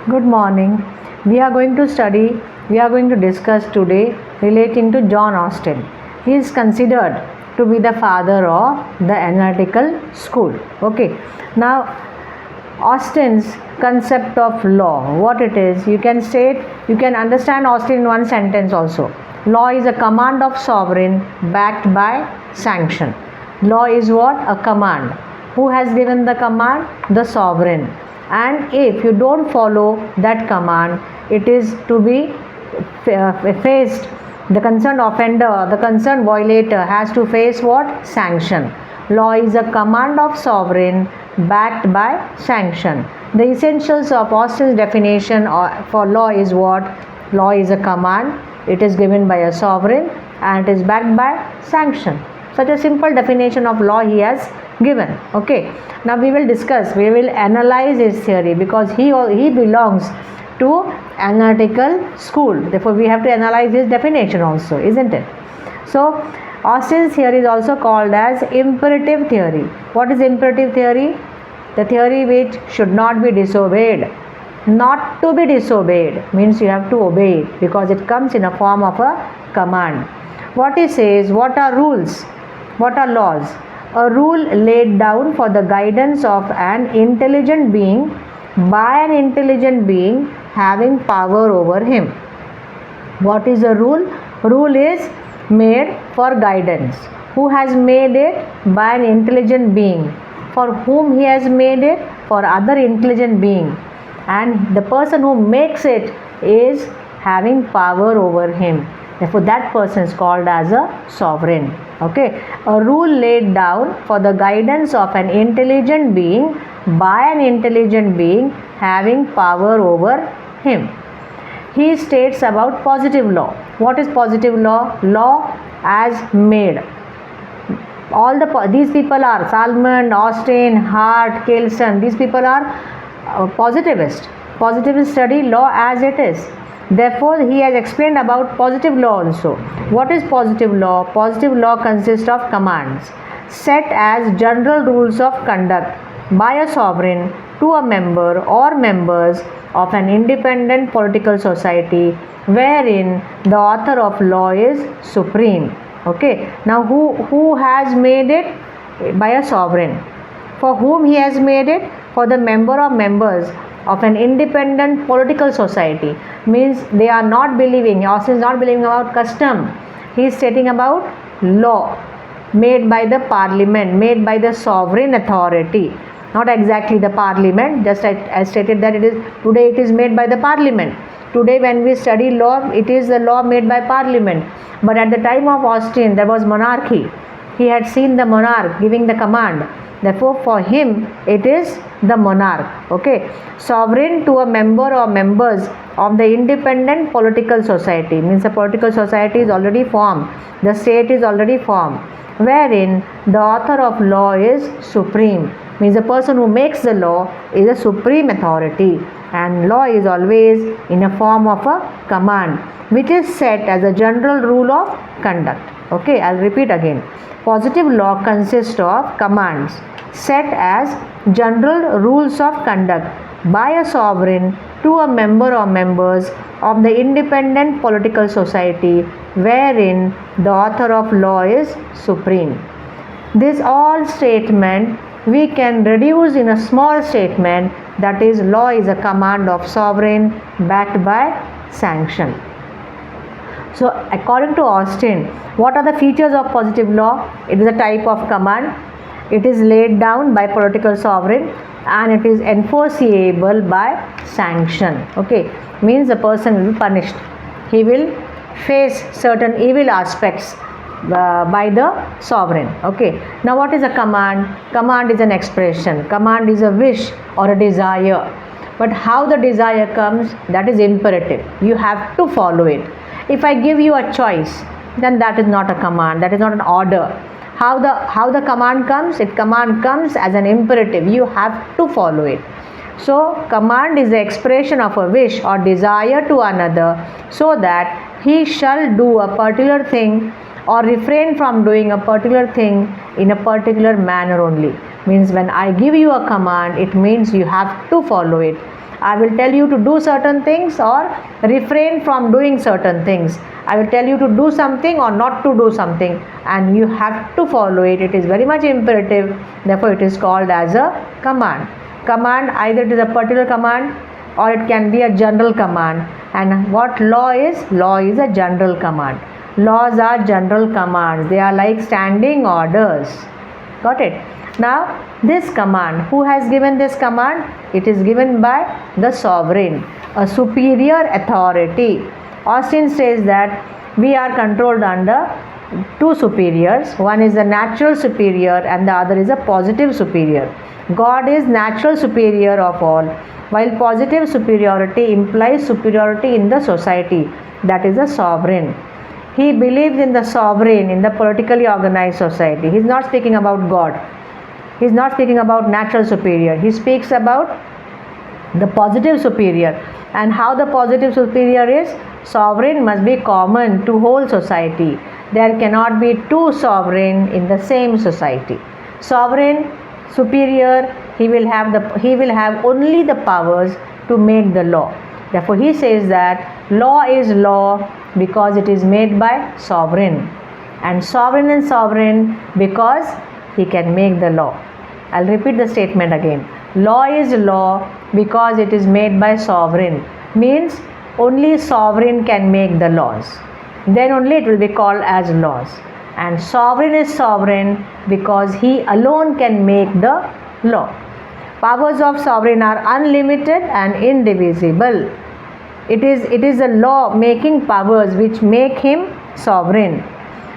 Good morning. We are going to discuss today relating to John Austin. He is considered to be the father of the analytical school. Okay. Now, Austin's concept of law, what it is, you can understand Austin in one sentence also. Law is a command of sovereign backed by sanction. Law is what? A command. Who has given the command? The sovereign. And if you don't follow that command, it is to be faced. The concerned offender, the concerned violator has to face what? Sanction. Law is a command of sovereign backed by sanction. The essentials of Austin's definition for law is what? Law is a command, it is given by a sovereign and it is backed by sanction. Such a simple definition of law he has given. Okay. Now we will analyze his theory because he belongs to analytical school. Therefore, we have to analyze his definition also, isn't it? So, Austin's theory is also called as imperative theory. What is imperative theory? The theory which should not be disobeyed. Not to be disobeyed means you have to obey it because it comes in a form of a command. What he says, what are rules? What are laws? A rule laid down for the guidance of an intelligent being by an intelligent being having power over him. What is a rule? Rule is made for guidance. Who has made it? By an intelligent being. For whom he has made it? For other intelligent being. And the person who makes it is having power over him. Therefore, that person is called as a sovereign. Okay. A rule laid down for the guidance of an intelligent being by an intelligent being having power over him. He states about positive law. What is positive law? Law as made. These people are Salmon, Austin, Hart, Kelson. These people are positivists. Positivists study law as it is. Therefore, he has explained about positive law also. What is positive law? Positive law consists of commands set as general rules of conduct by a sovereign to a member or members of an independent political society wherein the author of law is supreme. Okay. Now, who has made it? By a sovereign. For whom he has made it? For the member or members of an independent political society. Means they are not believing, Austin is not believing about custom. He is stating about law made by the parliament, made by the sovereign authority. Not exactly the parliament, just I stated that today it is made by the parliament. Today when we study law, it is the law made by parliament. But at the time of Austin, there was monarchy. He had seen the monarch giving the command. Therefore, for him, it is the monarch. Okay. Sovereign to a member or members of the independent political society. Means the political society is already formed. The state is already formed. Wherein the author of law is supreme. Means the person who makes the law is a supreme authority. And law is always in a form of a command, which is set as a general rule of conduct. Okay, I'll repeat again. Positive law consists of commands set as general rules of conduct by a sovereign to a member or members of the independent political society wherein the author of law is supreme. This all statement we can reduce in a small statement, that is, law is a command of sovereign backed by sanction. So, according to Austin, what are the features of positive law? It is a type of command. It is laid down by political sovereign and it is enforceable by sanction. Okay, means the person will be punished. He will face certain evil aspects by the sovereign. Okay. Now, what is a command? Command is an expression. Command is a wish or a desire. But how the desire comes, that is imperative. You have to follow it. If I give you a choice, then that is not a command, that is not an order. How the command comes? Command comes as an imperative. You have to follow it. So, command is the expression of a wish or desire to another so that he shall do a particular thing or refrain from doing a particular thing in a particular manner only. Means when I give you a command, it means you have to follow it. I will tell you to do certain things or refrain from doing certain things. I will tell you to do something or not to do something, and you have to follow it. It is very much imperative. Therefore, it is called as a command. Command, either it is a particular command or it can be a general command. And what law is? Law is a general command. Laws are general commands. They are like standing orders. Got it? Now, this command, who has given this command? It is given by the sovereign, a superior authority. Austin says that we are controlled under two superiors. One is the natural superior and the other is a positive superior. God is natural superior of all, while positive superiority implies superiority in the society, that is the sovereign. He believes in the sovereign in the politically organized society. He is not speaking about God. He is not speaking about natural superior. He speaks about the positive superior. And how the positive superior is? Sovereign must be common to whole society. There cannot be two sovereign in the same society. Sovereign superior, he will have only the powers to make the law. Therefore, he says that law is law because it is made by sovereign, and sovereign because he can make the law. I'll repeat the statement again. Law is law because it is made by sovereign, means only sovereign can make the laws. Then only it will be called as laws. And sovereign is sovereign because he alone can make the law. Powers of sovereign are unlimited and indivisible. It is the law making powers which make him sovereign.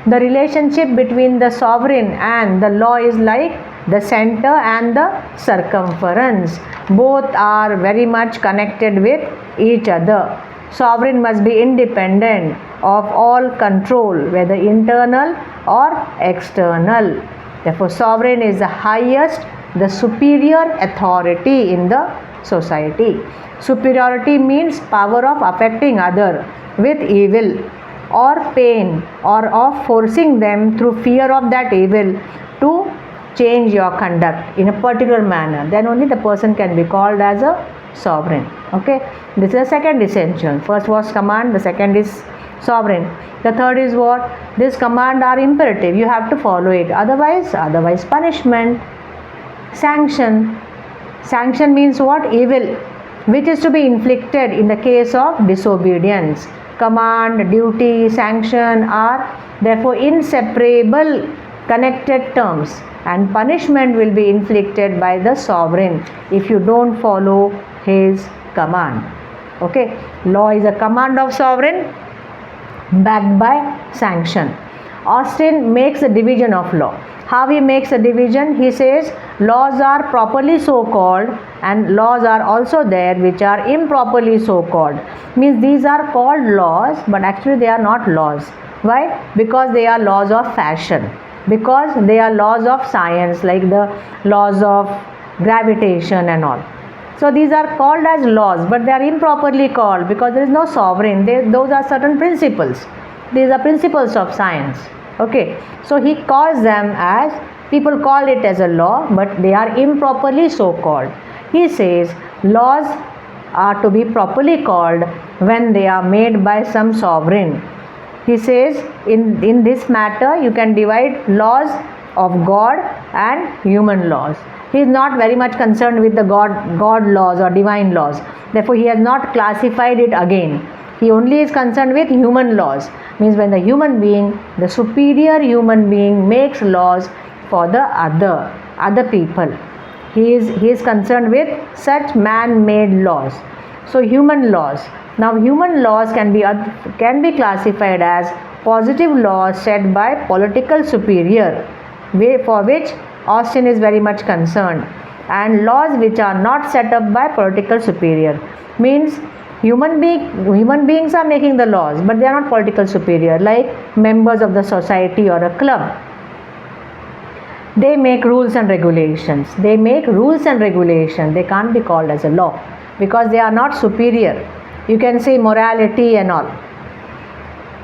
The relationship between the sovereign and the law is like the center and the circumference. Both are very much connected with each other. Sovereign must be independent of all control, whether internal or external. Therefore, sovereign is the highest, the superior authority in the society. Superiority means power of affecting other with evil or pain, or of forcing them through fear of that evil to change your conduct in a particular manner. Then only the person can be called as a sovereign. Okay, this is the second essential. First was command, the second is sovereign. The third is what? This command are imperative. You have to follow it. Otherwise punishment. Sanction. Sanction means what? Evil, which is to be inflicted in the case of disobedience. Command, duty, sanction are therefore inseparable connected terms, and punishment will be inflicted by the sovereign if you don't follow his command. Okay, law is a command of sovereign backed by sanction. Austin makes a division of law. How he makes a division? He says laws are properly so called and laws are also there which are improperly so called. Means these are called laws but actually they are not laws. Why? Because they are laws of fashion. Because they are laws of science, like the laws of gravitation and all. So these are called as laws but they are improperly called because there is no sovereign. Those are certain principles. These are principles of science. Okay, so he calls them as, people call it as a law but they are improperly so called. He says laws are to be properly called when they are made by some sovereign. He says in this matter you can divide laws of God and human laws. He is not very much concerned with the God laws or divine laws. Therefore he has not classified it again. He only is concerned with human laws. Means when the human being, the superior human being makes laws for the other people. He is concerned with such man-made laws. So human laws. Now human laws can be classified as positive laws set by political superior, for which Austin is very much concerned, and laws which are not set up by political superior. Means human beings are making the laws but they are not political superior, like members of the society or a club. They make rules and regulations. They can't be called as a law because they are not superior. You can say morality and all,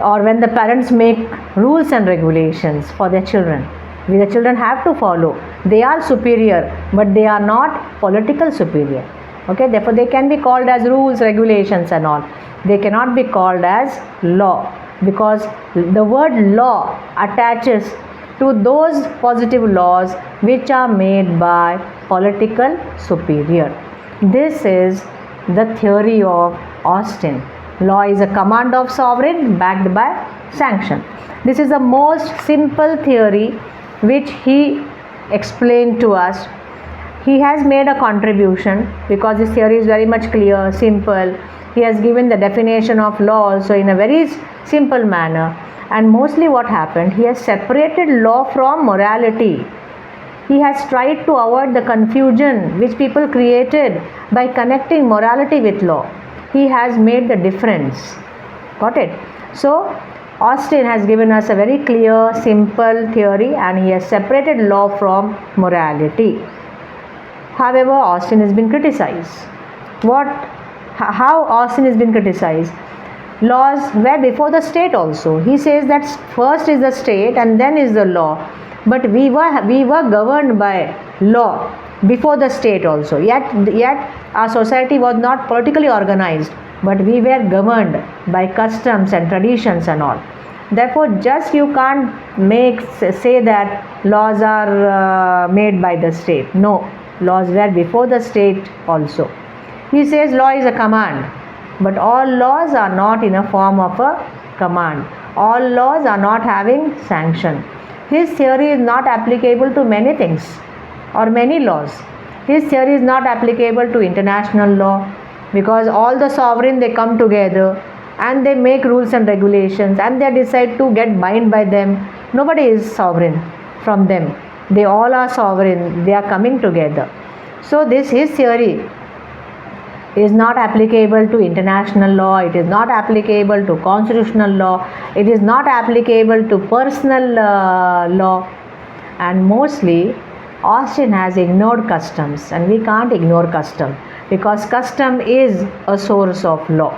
or when the parents make rules and regulations for their children, the children have to follow. They are superior but they are not political superior. Okay, therefore they can be called as rules, regulations and all. They cannot be called as law, because the word law attaches to those positive laws which are made by political superior. This is the theory of Austin. Law is a command of sovereign backed by sanction. This is the most simple theory which he explained to us. He has made a contribution because this theory is very much clear, simple. He has given the definition of law also in a very simple manner. And mostly what happened, he has separated law from morality. He has tried to avoid the confusion which people created by connecting morality with law. He has made the difference. Got it? So, Austin has given us a very clear, simple theory, and he has separated law from morality. However, Austin has been criticized. How Austin has been criticized? Laws were before the state also. He says that first is the state and then is the law. But we were governed by law before the state also. Yet our society was not politically organized, but we were governed by customs and traditions and all. Therefore, just you can't say that laws are made by the state. No, laws were before the state also. He says law is a command, but all laws are not in a form of a command. All laws are not having sanction. His theory is not applicable to many things or many laws. His theory is not applicable to international law, because all the sovereign, they come together and they make rules and regulations and they decide to get bound by them. Nobody is sovereign from them. They all are sovereign. They are coming together. So his theory is not applicable to international law. It is not applicable to constitutional law. It is not applicable to personal law. And mostly Austin has ignored customs, and we can't ignore custom, because custom is a source of law.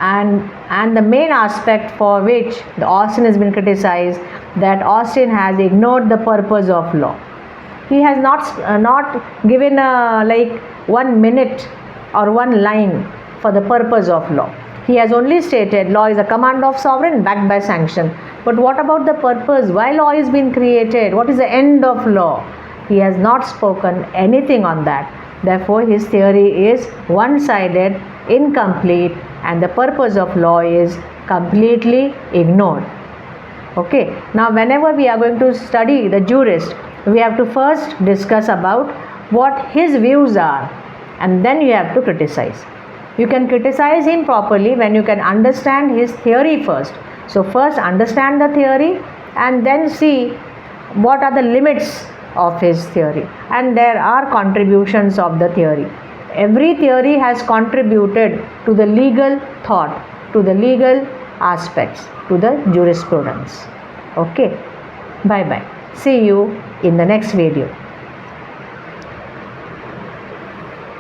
And the main aspect for which the Austin has been criticized, that Austin has ignored the purpose of law. He has not given like 1 minute or one line for the purpose of law. He has only stated law is a command of sovereign backed by sanction. But what about the purpose? Why law is being created? What is the end of law? He has not spoken anything on that. Therefore, his theory is one-sided, incomplete, and the purpose of law is completely ignored. Okay. Now, whenever we are going to study the jurist, we have to first discuss about what his views are, and then you have to criticize. You can criticize him properly when you can understand his theory first. So first understand the theory and then see what are the limits of his theory. And there are contributions of the theory. Every theory has contributed to the legal thought, to the legal aspects, to the jurisprudence. Okay. Bye bye. See you in the next video.